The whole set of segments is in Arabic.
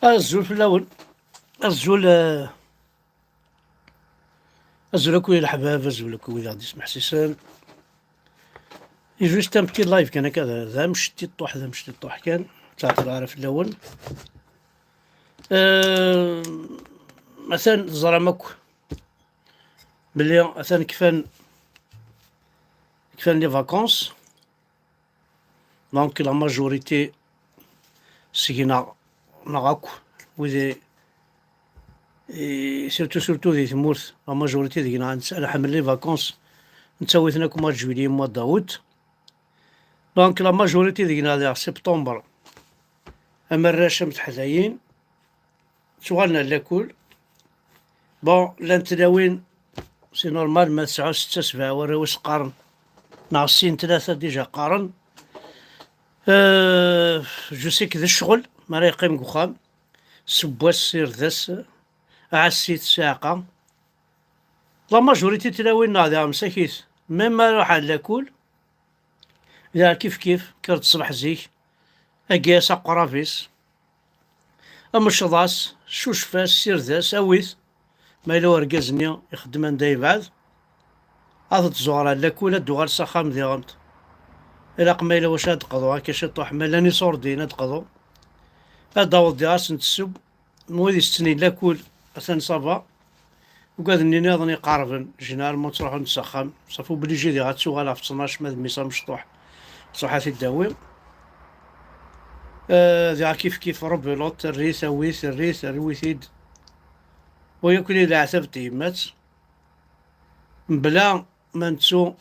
الزول في الأول. الزول الزول أكوي الحباب، الزول أكوي غادي يسمح سيسان. جوست ان بتي لايف كان هكذا، ذا مش تي طوح ذا مش تي طوح كان تعرف العارف الأول. أه مثلا زرامك بلي مثلا كفان لي فاكونس. دونك لا ماجوريتي سينا نغاكو وذي سيرتو ذي تمورت لا ماجوريتي دينا نسأل حمل لي فاكونس نتسويتنا كما جويلية موا داوت. دونك لا ماجوريتي دينا ديال سبتمبر أما الراشم تحلايين شغالنا لاكل بون لانتلاوين سي نورمال ما 9 6 7 وراوس قارن ناقصين 3 ديجا قارن. جو سي كذا الشغل ما راه يقيم كوخام سبواس سير ذاس عسيت ساعة. لا ماجوريتي تلاوين ناضي مساكيت ميم ما روح على لاكل إذا كيف كرت الصباح زيك أكياس قرافيس أما الشضاس شوش فاس سير ذاس أويث ما إلا ورقازني يخدم عندها يبعد هذا تزورا لاكل دوغال ساخام ديالت إلا قميلة واش هاد قضو هاكا شي طوح مالاني صوردين هاد قضو هاد داود دياس نتسب مويدي ستنين لاكل أثان صافا وقاد نيني ظني قاربن جينيرالمون تروحو نتسخم صافو بلي جيدي غاتسوغالا في 12 ماد ميسا مشطوح صحاتي الداوي. ذا كيف ربي لوط الريث أويث الريث الرويثيد وياكل إذا عتبت يمات بلا ما نتسو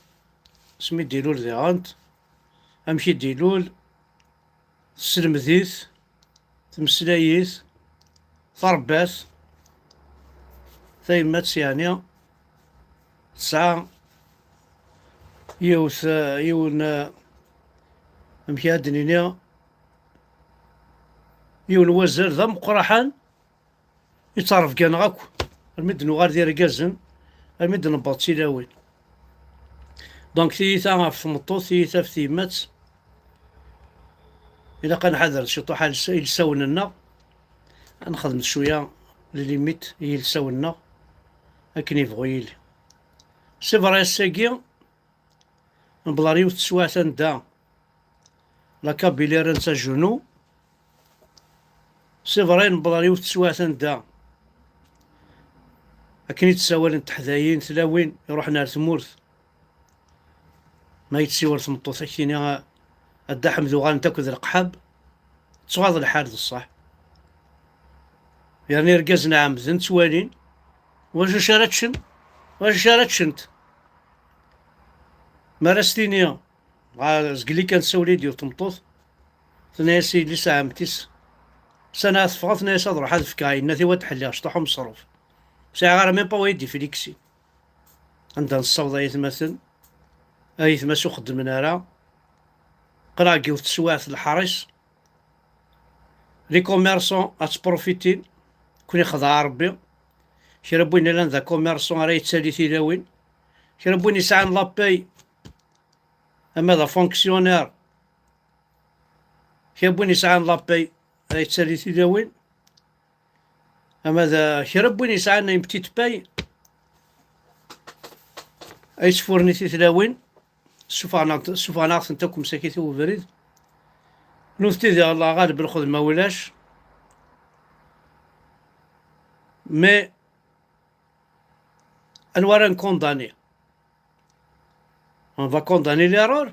سمي ديلول ذي غانت أمشي ديلول تسلمذيث تمسلايث ترباث ثيمات يعني تسعة يوث يون أمشي هاد نينيا يون وزر ذا مقرحان يتعرف كان غاكو المد نوغار ديال ركازن المد نباط تيلاوين. دونك ثيثا في مطو ثيثا في ثيمات إلا كنحضر شي طوحة يلساون لنا نخدم شوية ليميت يلساون لنا أكن يبغو يلي سي فري الساكي نبلاريو تسوا تندا لا كابيلير نتا جنو سي فري نبلاريو تسوا تندا أكن يتساوال تحذايين تلاوين يروح نار ثمورث ما يتسيور ثمطو ثكيني الدحم ذوغان تاكل القحاب تصغاض الحارث الصح يعني ركزنا عمزن توالين واش شارتشن واش شارتشنت مارستينيا زقلي كان سولي ديال تمطوط ثناسي لي ساعمتيس سنة ثفغ ثناسي ضروح هاد فكاين ناثي واد حليها شطحو مصروف ساعة غير ميم با ويدي فيليكسي عندها الصوض يتمثل يتمثل خدمنا راه قراقي وتسواث الحرس لي كوميرسون اتبروفيتين كون يخضع ربي كي ربوين لان ذا كوميرسون راه يتسالي تيلاوين كي ربوين يسعان لاباي اما ذا فونكسيونير كي ربوين يسعان لاباي راه يتسالي تيلاوين اما ذا كي ربوين يسعان اون بتيت باي اي تفورني تيلاوين سوفاناغ نتاكم ساكيتي وبريد نوثتي ديال الله غالب الخدمة ولاش مي انوارا نكونداني on va condamner l'erreur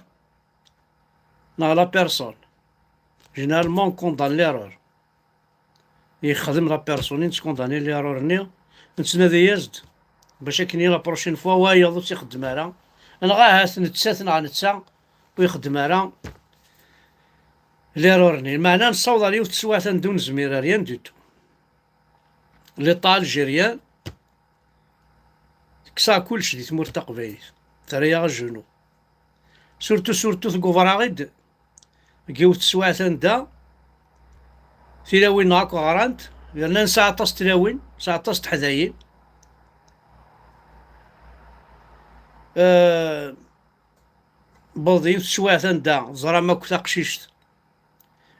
non la personne généralement on condamne l'erreur يخدم لا بيرسون تكونداني l'erreur ني نتسنادي يزد باش كني لا بروشين فوا وايض تيخدم راه انا غا هاس نتساتن على نتسا ويخدم راه l'erreur ني المعنى نصوض عليه تسواثا دون زميرة ريان دوتو ليطا الجيريان كسا كلشي دي تمور تقبايل تريا الجنوب سورتو ثقوفراغيد كيوت سواثن دا تلاوين هاكو غرانت لأن ساعة طاس تلاوين ساعة طاس تحذايين بلدي سواثن دا زرا ماكو تقشيشت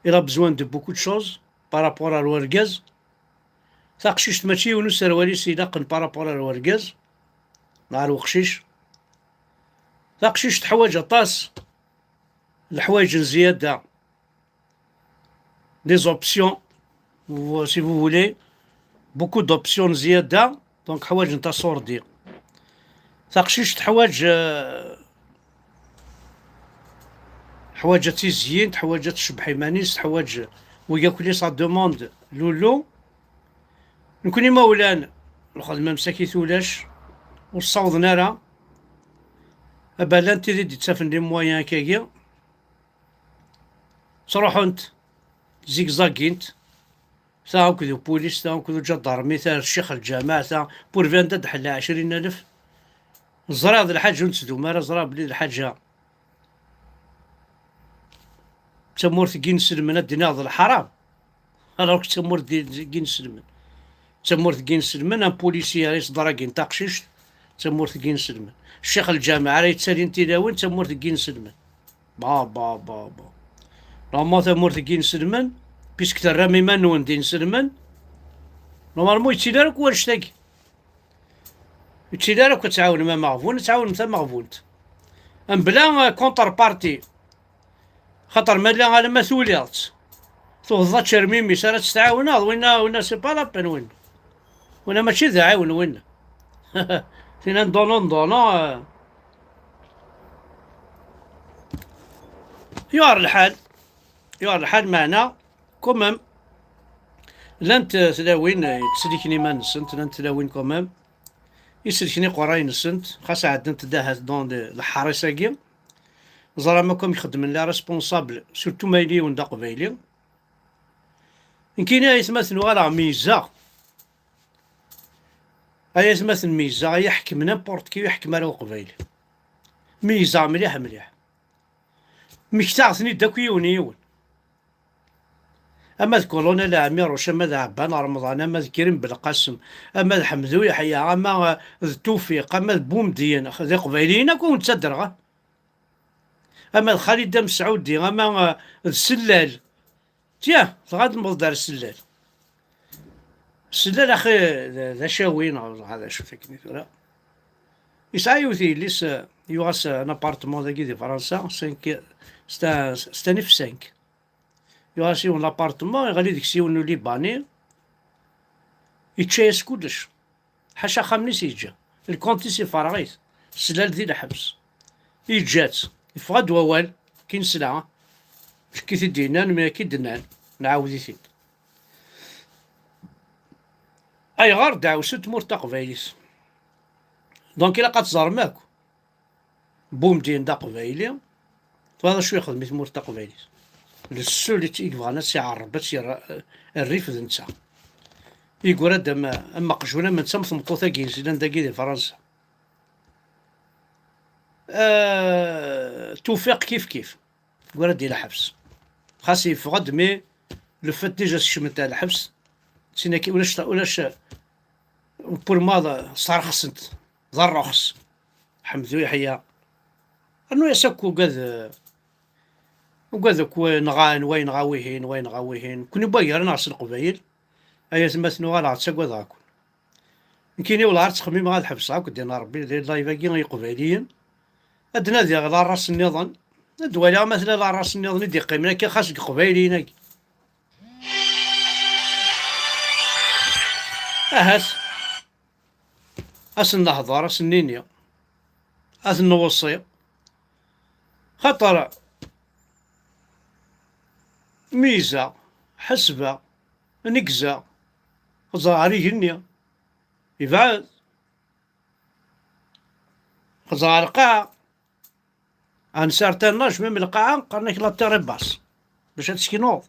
إلا بزوان دو بوكو تشوز بارابور الورقاز. تقشيش ماشي ونو سرواليس ينقن بارابور الورقاز مع الوقشيش. تقشيش تحواج أطاس الحوايج زيادة، دي زوبسيون سي فو فولي، بوكو دوبسيون زيادة، دونك حوايج نتا صوردي. تقشيش تحواج حوايج تيزيين، حوايج تشبح مانيس، حوايج وياكلي سا دوموند لولو. نكوني مولان الخدمة مساكيت ولاش وصاوضنا راه أبالان تيدي تسافن دي مويان كاكيا تروحو انت زيكزاكينت تا كذو بوليس تا كذو جدارمي تا الشيخ الجامع تا بورفاندا دحلا 20,000 زرا هاد الحاجة نتسدو مارا زرا بلي الحاجة تمور ثقين سلمنا دينا هاد الحرام. راك تمور ثقين سلمن، تمور ثقين سلمن ان بوليسي راه يصدراكين تاقشيش تمور ثقين سلمن. الشيخ الجامع راه يتسالين تيلاوين تمور ثقين سلمن. با با با با نورمالمون تمور ثقين سلمن بيسك ترامي مانون دين سلمن نورمالمون يتسيلارك والشتاكي يتسيلارك تعاون ما مغفون تعاون مثل مغفونت ام بلا كونتر بارتي. خاطر مالا على ما ثوليات توضات شرميمي سارة تتعاون وين سي با لابين وين ماشي ذا عاون وين فينا ندونو يوار الحال معنا كومام لانت تلاوين تسلكني ما نسنت لانت تلاوين كومام يسلكني قراين نسنت خاصة عندنا تداهات دون الحريصة زرا ماكم يخدم لا ريسبونسابل سورتو مايلي وندا قبايلي يمكن يتمثل راه ميزة يتمثل ميزة يحكم نابورت كي يحكم راه قبايلي ميزة مليح مكتاعتني داك يون اما الكولونيل الامير واش اما ذا عبان رمضان اما كريم بالقاسم اما الحمدو يحيى اما التوفيق اما بومدين ذي قبايليين كون تصدر اما خالد مسعودي اما السلال تيا غاد نبغى دار السلال اخي ذا شاوين هذا شو فيكني لا يسعى يوثي ليس يواس ان ابارتمون ذاكي دي فرنسا 5 ستاني في 5 يواس يون لابارتمون يغالي ديك سيون ليباني يتشايس كلش حاشا خامنيس يجا الكونتيسي فراغيت السلال ذي الحبس يجات يفغد ووال كي نسلعه كي تدينان ما كي دنان نعاود يثيد اي غار دعوسو تمور تقبايليس دونك الا قاتزار ماكو بومدين دا قبايلي فهذا شو يخدم تمور تقبايليس للسو اللي تيبغى ناس يعرب باش الريف ذنتا يقول هذا اما قجوله من تم ثمطوطا كينزيلان داكي دي فرنسا توفيق كيف يقول ديال الحبس خاص يفقد مي لو فات ديجا الشمن تاع الحبس سينا كي ولاش بور ماذا صار خصنت ضر رخص حمدو يحيى انو يسكو وقذك نغان وين غاويهين كوني باير ناس القبايل ايا تمثلوا غالا تسكو ذاكو يمكن ولا عرفت تخميم غاد الحبس هاك دينا ربي دير لايفاكي غي قبايليين ادنا ديال لا راس النظام الدوالي مثلا لا راس النظام دي قيمنا كي خاصك قبايليين اهات النهضة راس النينيا النوصي خطر ميزة حسبة نكزة خزاري هنيا يبعد خزار القاع عن سارتناج من القاعة قرنك لا ترباس باش تسكنوض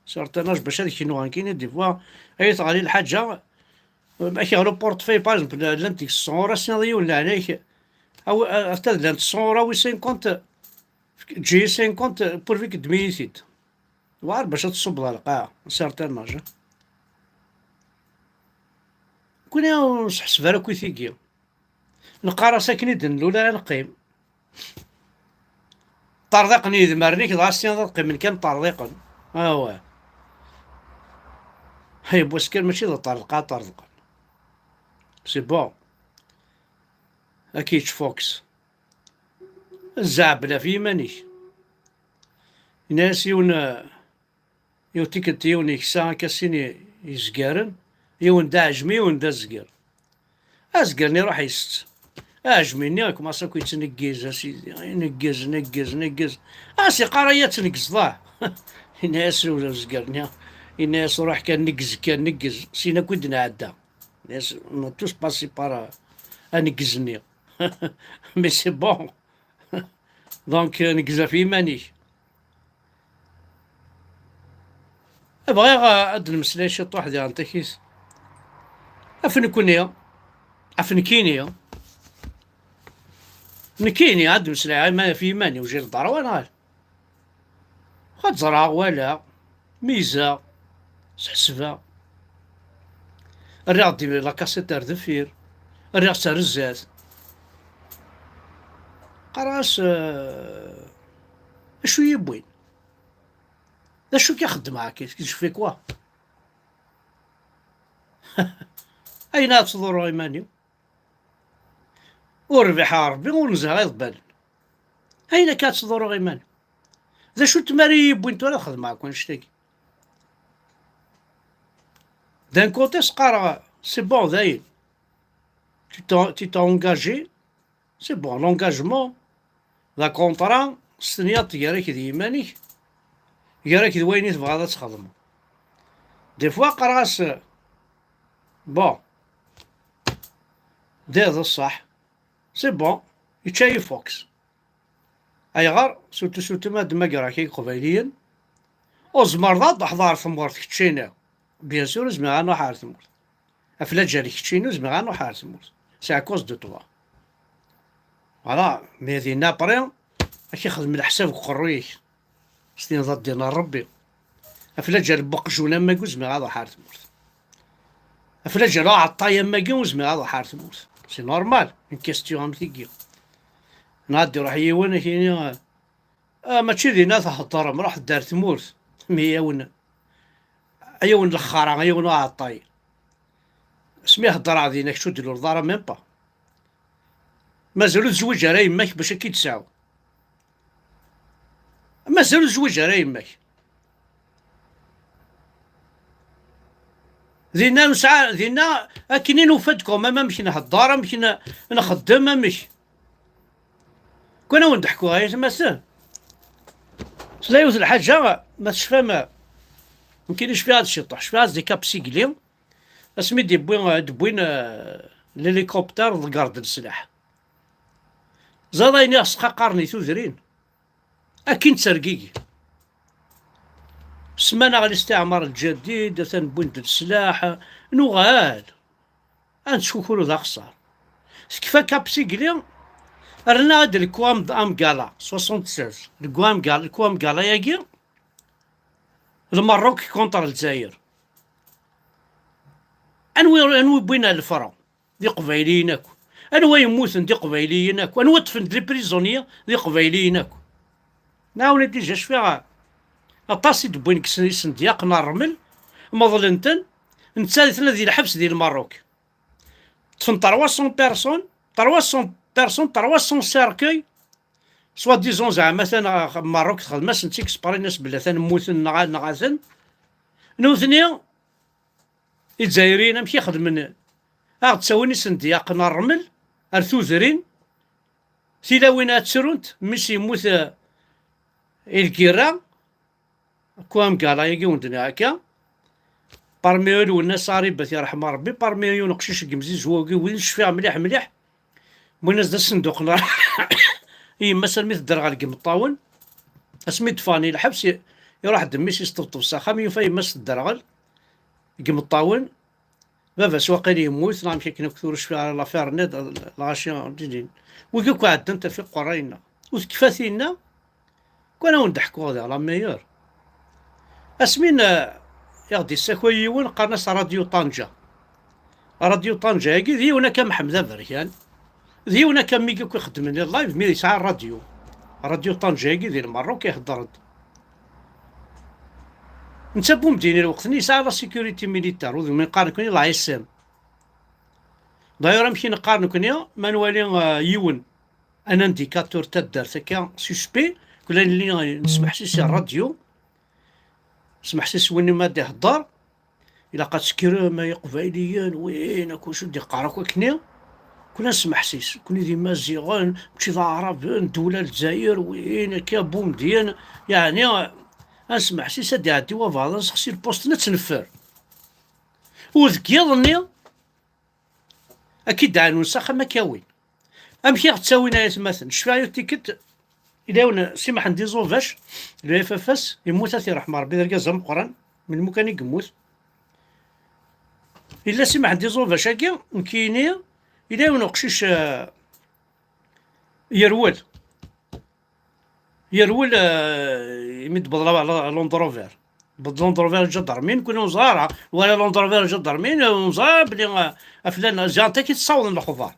سارتناج باش تسكنوض كاين دي فوا اي تغالي الحاجة ماشي غير بورتفاي باغ لانتيك 100 راه سيناريو ولا عليك او استاذ لانت 100 راه 50 جي 50 بور فيك دميتيد وعارف باش تصب القاعة سارتناج كون نحسبها راه كويثيكيا نقرا ساكني دن ولا نقيم طريق نيد مرنيك ضاسين نقيم من كان طريقا هو هاي بوسكان ماشي ذا طرقة طرقة. سي بون. أكيد فوكس الزعبلة في مانيش ناس يو تيكت يون يكسا كاسيني يزقارن يون دا عجمي يون دا زقار أزقرني روح يست أعجميني راك ماساكو يتنقز أسيدي نقز نقز نقز أسي قرايا تنقز ضاع ناس ولا زقرني الناس روح كان نقز سينا كنت نعدى ناس توس باسي بارا أنقزني مي سي بون دونك نقزا في مانيش بغيغ هاد المسلا شي طوح ديال نتاكيس افنكونيا افنكينيا نكيني هاد المسلا ما في ماني وجي للدار وانا خد زرع ولا ميزة سحسفة الرياض دي لاكاسيت دفير الرياض رزات قراس اشو يبوين ذا شو كيخدم معاك كيشوف فيك واه أين تصدروا إيماني وربح ربي ونزها غير بال أين كتصدروا إيماني ذا شو تماري يبوين ولا خدم معاك ونشتكي دان كوتي سقارا سي بون داين تي تونجاجي سي بون لونجاجمون لا كونطرا ستنيات ياراك دي إيمانيك ياراك دويني تبغى تخدم دي فوا قراس بون دير الصح سي بون يتشاي فوكس أيغار سوتو ما دما كي قبيليا وزمر ضاد أحضار ثمورت كتشينا بيان سور زمر نو حار ثمورت أفلا جاري كتشينو زمر نو حار ثمورت سي أكوز دو توا فوالا مي دينا بريون أكي خدم الحساب قرويك ستين ضد دينار ربي أفلا جار بقجونا ما قوز زمر هذا حار ثمورت أفلا جار عطايا ما قوز زمر هذا حار ثمورت سي نورمال اون كيستيون تيكي نادي روح يوانا كيني ماشي دينا تهضر راح دار تمورت مي يون الخرا يون عطاي سميه هضر ديناك شو ديرو الدار ميم با مازالو تزوج على يماك باش كي تساو مازالو تزوج على يماك دينا نسعى دينا كاينين وفدكم ما مشينا هالدار مشينا نخدم ما مشي كنا ونضحكوا هاي تما سهل سلايوز الحاجة ما تشفى ما مكاينش فيها هادشي طاح فيها دي كابسيكلي اسمي دبوين ليليكوبتر ضقارد السلاح زادايني اسقا قارني توزرين اكين تسرقيكي سمانا على الاستعمار الجديد تنبوين السلاح نوغال انشوفو ذا خسار كيفا كابسيكلي رنا هاد الكوام امكالا 76 الكوام كالا ياكي المروك كونتر الجزائر انوي بينا الفرا دي قبايليين اكو انوي يموتن دي قبايليين اكو انوي طفن دي بريزونيا دي قبايليين اكو ناولي دي جاش فيها اطاسي دبوين كسن دياق نرمل مظلنتن نتسالثنا ديال الحبس ديال المروك طفن 300 بيرسون 300 سيركي سوا ديزون زعما مثلا ماروك تخدم سنتي كسباري ناس بلا تنموتن نغاثن نوثني الجزائريين ماشي يخدمن تساوني سندياق نرمل ارثوذرين تيلاوين تسرونت مش يموت الكيرا كوام كالا يجي وندنا هكا بارميون والناس صاريبات يرحم ربي بارميون قشيش كمزيز هو وين شفيع مليح مليح وناس دا الصندوق نار يما سلمي تدرغ على الطاون اسمي دفاني الحبس يروح دميس يستبطب الساخه يوفا يما تدرغل قم الطاون بابا سواقيل يموت نعم كي نكثر شويه على لافير نيد لاشيان ديدين وكيكو عاد انت في قراينا وكفاثينا كنا ونضحكوا هذا على ميور اسمين يغدي الساكويون قناص راديو طنجة راديو طنجة هاكي ذيونا كمحمد بريان ذيونا كميكي كيخدم اللايف مي يسعى راديو طنجة هاكي ذي المروك يهضر انت بومديني الوقت يسعى لا سيكوريتي ميليتار ومن قارن كوني لا اس ام. دايوغ يمكن نقارن كوني ما نوالي يون ان انديكاتور تدار هكا سوسبي كل اللي نسمح سيسي الراديو نسمح سيسي وين ما يهضر الا قات كرامه قبايليا وين كلشي دي قارك كني كنا نسمح سيس كوني ديما زيغان مشي العرب الدوله الجزائر وين كا بومدين يعني اسمح سيس هادي عندي وفالنس خصي البوست نتنفر وذكي ظني اكيد عنو نسخ ما كاوين امشي غتساوينا يا مثلا شفايو تيكت إلا سمح ندي زوفاش لو اف اف اس يموت اثي رحمه ربي دركا زعما قران من مكان يموت إلا سمح ندي زوفاش هكا مكيني إلا نقشيش يرول يمد بضرب على لوندروفير لوندروفير جدرمين كنا وزارة ولا لوندروفير جدرمين وزارة بلي افلان جانتا كي تصاوض الخضار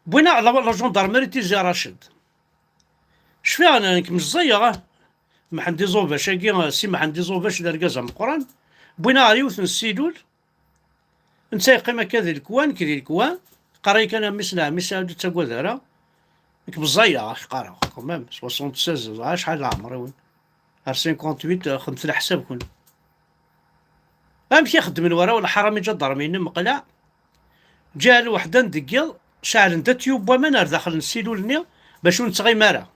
بوينا على لا جوندارميري تيجي راشد شفيها انا مش زيغه ما عندي زوفاش هكا سي ما عندي زوفاش دركا زعما القران بوينا ريوث السيدول انت قيمه كذا الكوان كذا الكوان قراي كان مسنا مساعد تقول ذرا ديك بزايا قرا كومام 76 شحال عمري وين 58 خدمت الحساب كون امشي خدم من ورا ولا حرامي جا ضرميني مقلع جا الوحده ندقيل شعل انت تيوب ومنار داخل نسيلولني باش نتغي مارا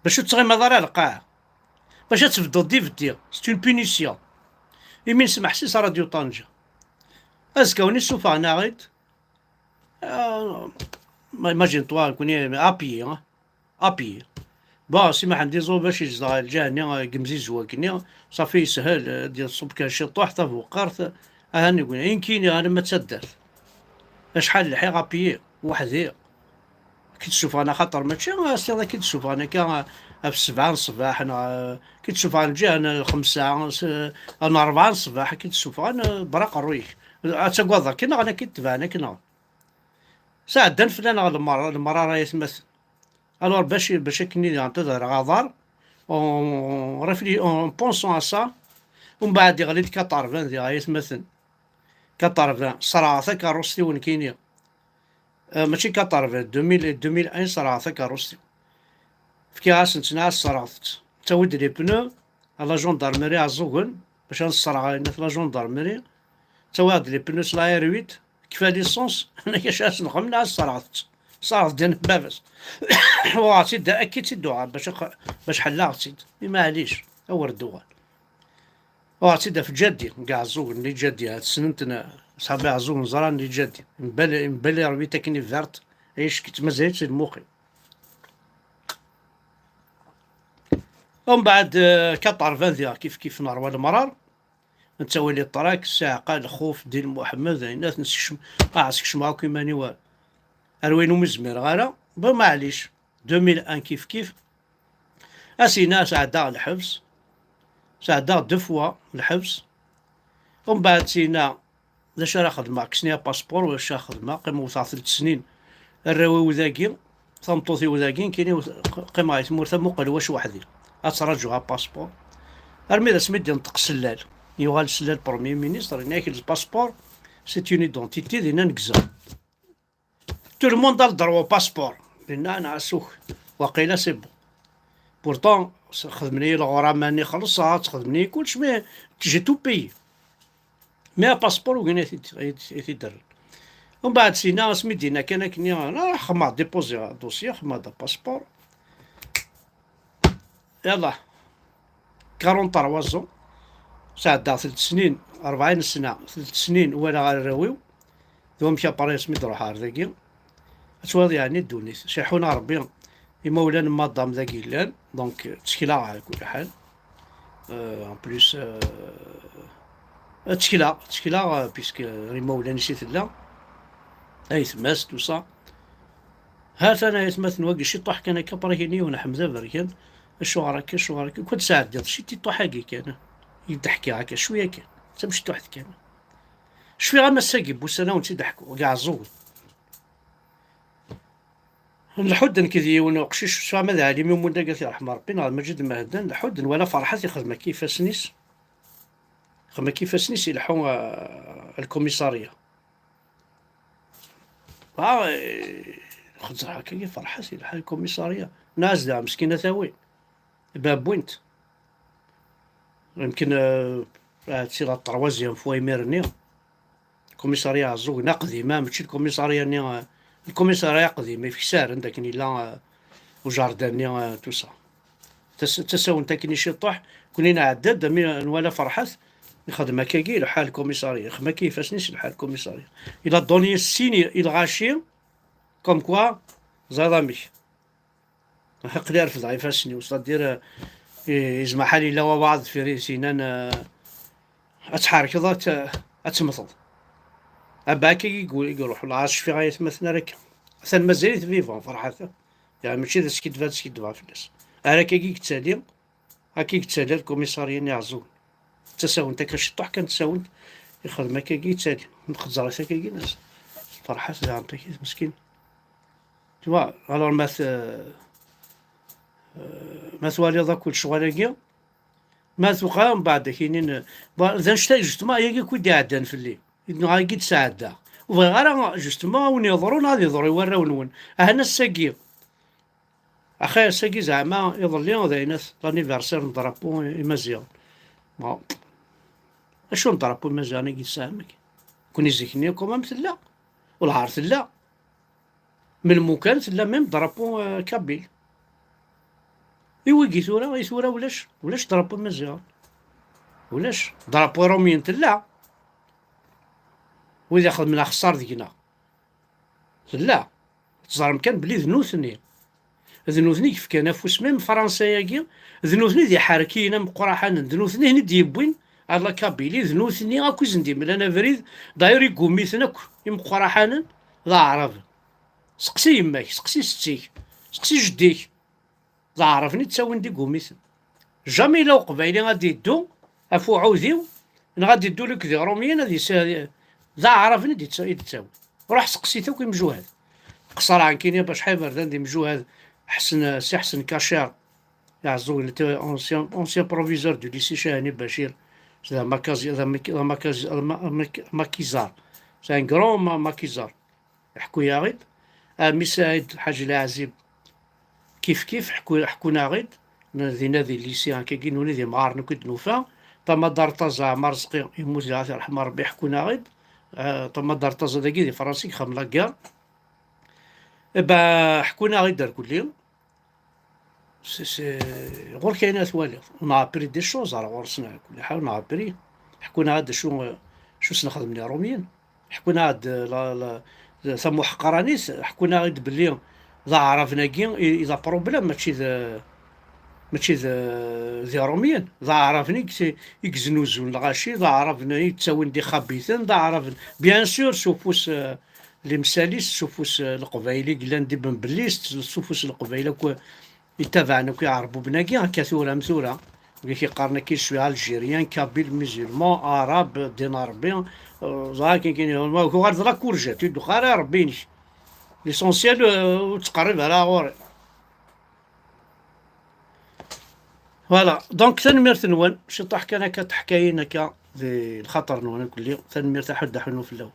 باش تغي مدار القاع باش تفضل دي فدي سي اون بونيسيون يمين سمح سيس راديو طنجة اسكاوني سوفا ناغيت ماجين طوال كوني ابي با سمح عندي زو باش يجزا الجاني قمزي زواكني صافي سهل ديال الصب كان شي طوح طاف وقارت هاني يقول يمكن انا ما تصدرت شحال الحي غابيي وحدي كي تشوف انا خاطر ماشي سي كي تشوف انا كان في 7 الصباح انا كي تشوف انا نجي انا 5 انا 4 الصباح كي تشوف انا براق الرويح تقوضا كنا انا كي تبانا كنا ساعة دن فلان المرة راهي تمثل الوغ باش كني ننتظر غادار اون ريفلي اون بونسون ا سا ومن بعد غادي كطرفان ديال يتمثل كطرفان صراحة كاروستي وين كاينين ماشي كطرفان 2001 صراحة كاروستي في كاس نتناس صراحت تاود لي بنو على جوندارميري عزوغن باش نصرع في لا جوندارميري تاود لي بنو سلاير 8 كيفاه ليسونس انا كاش نخمنا صراحت ديال بابس وعطي دا اكيد تدوها باش حلاغتي معليش هو الدوغ وعطي دا في جدي كاع عزوغن اللي جدي هاد السنتنا صحابي عزوغن زران اللي جدي مبالي ربي تاكني فارت ايش كنت مازالتش الموقي ومن بعد كطرفان ديال كيف نروى المرار نتولي الطراك الساعة قال خوف ديال محمد الناس نسكشم عسكش معاو كيما نيوال اروينو مزمير غالا معليش 2001 كيف اسينا ساعدا الحبس ساعدا 2 فوا الحبس ومن بعد سينا واش راه خدمة كسنيا باسبور واش خدمة قيمة 3 سنين الراوي وذاكي ثمطوثي وذاكين كاينين قيمة يتمور ثم واش وحدي اتراجعها باسبور ارمي سميت ينطق سلال يوغال سلال بروميي مينيستر يناكل الباسبور سي اون ايدونتيتي دينا نكزا تو لو موند الدروا باسبور لان انا عسوك وقيلا سي بون بورتون خدمني الغرام ماني خلصات خدمني كلشي مي جي تو بيي مي باسبور وكنا يتدرب ومن بعد سينا سميت دينا كان كني انا خما ديبوزي دوسيي خما دا باسبور يلا 43 زون ساعة 3 سنين 40 سنة 3 سنين وانا غنراويو ثم مشى باريس مدروح هذاكي اتواضي يعني الدونيت شيحونا ربي يمولان مادام ذاكي لان دونك تشكيلة على كل حال ان بليس تشكيلة بيسك يمولان نسيت لا اي تماس تو سا هات انا يتمثل نوقع شي طاح كان هكا براكيني وانا حمزة بركان الشعراء كنت ساعد ديال شي طاح هكا كان يضحكي هكا شويه كان تمشي واحد كان شويه غير مساكي بوسانه وانت ضحكوا كاع الزوج الحدن كذي ونقشيش شو ماذا علي من مدة قالت رحمة ربي نهار مجد مهدن الحدن ولا فرحتي خدمة كيفاش نيس خدمة كيفاش نيس يلحون الكوميسارية خذ هكا فرحتي يلحق الكوميسارية نازلة مسكينة ثاوي باب بوينت يمكن تصير الطروازيام فوا يميرني الكوميسارية عزوق قديمة ماشي الكوميسارية ني الكوميسارية قديمة في سار عندك لا وجاردانيا توسا تساون تاكني شي طوح كونينا عداد ولا فرحت يخدم هكاكي لحال الكوميسارية خما كيفاش نيش لحال الكوميسارية إلا دوني السيني إلا غاشي كوم كوا زادامي قدر في ضعيفاسني وصل دير يزمع حالي لا بعض في سنان أتحرك ذات أتمثل أباكي يروح العاش في غاية مثلا رك ثان مازال فيفون فرحته يعني ماشي ذا سكيت فات سكيت دفع فلوس هاكا كي كتسالي هاكي كتسالي الكوميسارية يعزون تساون تا كنشطح كان تساون يخدم هكا كي تسالي نقدر هكا كي ناس فرحات زعما كي مسكين توا الوغ ماث والي كل شغل ما ثقا من بعد كاينين اذا شتا جوستمون هي كي عدان في الليل إنه غادي تساعد وغير جوستمون وين يضرون غادي يضروا يوراو نون هنا الساقي اخي الساقي زعما يضل لي ناس لانيفرسير نضربو مزيان اشو نضربو مزيان كي سامك كوني زيكني كوما مثلا والعار لا من المكان لا ميم ضربو كابيل يوقي ثورة ولاش ضربو مزيان ولاش ضربو روميين لا وإذا أخذ من خسار ديكنا لا تزرم كان بلي ذنوثني كيف كان فوس ميم فرنسايا ذنوثني دي حاركينا مقراحانا ذنوثني هني ديبوين على كابيلي ذنوثني اكو زندي من انا فريد داير يقوميثنا مقراحانا لا عرف سقسي يماك سقسي ستيك سقسي جديك لا عرفني تساوي ندي قوميث جامي لو قبايلي غادي يدو افو عوذيو غادي يدو لك ذي روميين هذه ذا عرفني دي تساوي روح سقسيتو كي مجوهد قصر عن كينيا باش حي بردان دي مجوهد حسن سي حسن كاشير يعزو اللي اونسيان بروفيزور دو ليسي شاهني بشير ذا ماكيزار سي ان كرون ماكيزار يحكو يا غيد مي سعيد الحاج العزيب كيف حكونا غيد ذي نادي الليسي هكا كينوني ذي مغار نكد نوفا طما دار طازا مرزقي يموت الله يرحمه ربي حكونا غيد طما دار طازا داكي دي فرنسي خام لاكار حكونا غيد دار كل يوم غور كاينات والي ونعبري دي شوز على غورسنا كل حال نعبري حكونا غاد شو سنخدم لي روميين حكونا غاد ثمو حقرانيس حكونا غيد بلي ذا عرفنا كي اذا بروبليم ماشي ذي روميين ذا عرفني يكزنوزون الغاشي ذا عرفنا يتساوي دي خبيثين ذا عرفنا بيان سور سوفوس لي مساليس سوفوس القبايلي قلان دي بن بليست سوفوس القبايلة يتابعنا كيعربوا بناكي هكا ثورة مثورة كيقارنا كي شويه الجيريان كابيل ميزيلمون عرب دينار بيان زاكي كاين هو غير لا كورجات يدو خاري ربيني ليسونسيال تقرب على غوري فوالا دونك تنمير نوان شي طاح كان هكا تحكاين هكا الخطر نوان كل يوم تنمير حد حنو في الاول